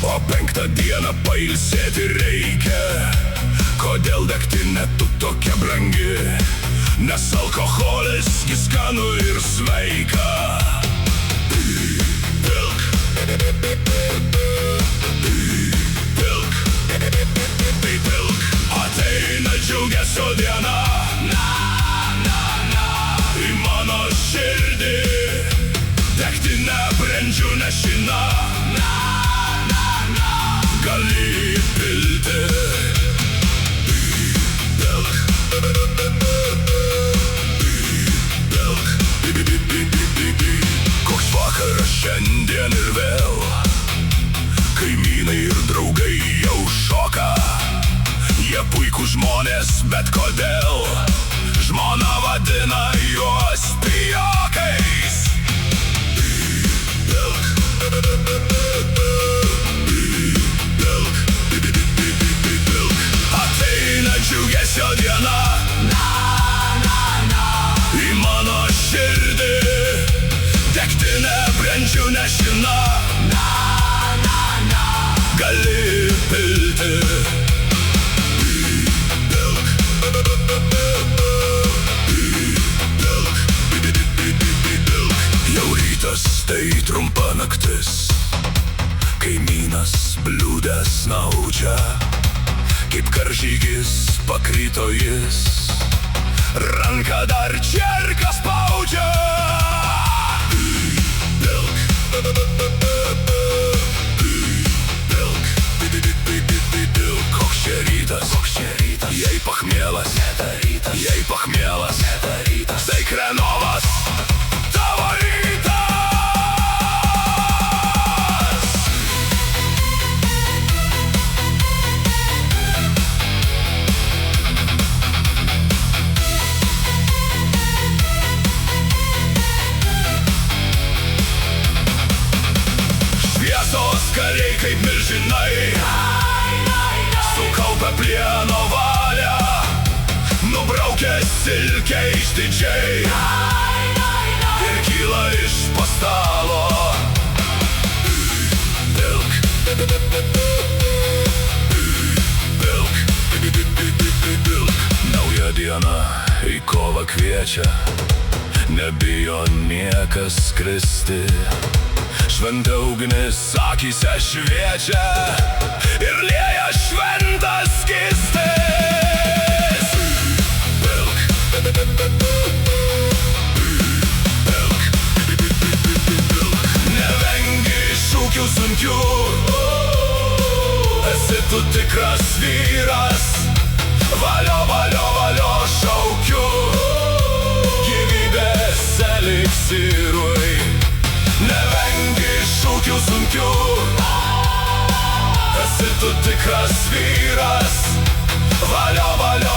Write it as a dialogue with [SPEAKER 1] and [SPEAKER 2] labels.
[SPEAKER 1] o 5 dieną pailsėti reikia. Kodėl degtinė tu tokia brangi? Nes alkoholis gi skanu ir sveika. Pilk, pilk, tai pilk. Ateina džiugesio diena, į mano širdį. Degtinę brendžių nešina, gali įpilti. Koks vakaras šiandien ir vėl, kaimynai ir draugai jau šoka. Jie puikūs žmonės, bet kodėl žmona vadina juos pijokais? Ateina džiugesio diena, į mano širdį. Degtinę brendžių nešina, gali pilti. Jau rytas, tai trumpa naktis. Kaimynas bliūdęs snaudžia, kaip karžygis pakrito jis. Ranką dar čerką spaudžia. Koks čia rytas, jei pachmielas, jei pachmielas, tai krenovas, tavo rytas. Šviesos kariai kaip milžinai, sukaupę plieno valią, nubraukia silkę išdidžiai ir kyla iš po stalo. Pilk, pilk, nauja diena į kovą kviečia, nebijo niekas skristi. Šventa ugnis akyse šviečia ir lieja šventas skystis. Pilk, pilk, nevengi šūkių sunkių, esi tu tikras vyras. Valio, valio, valio šaukiu, gyvybės eliksyrui. Nevengi šūkių sunkių, esi tu tikras vyras. Valio, valio,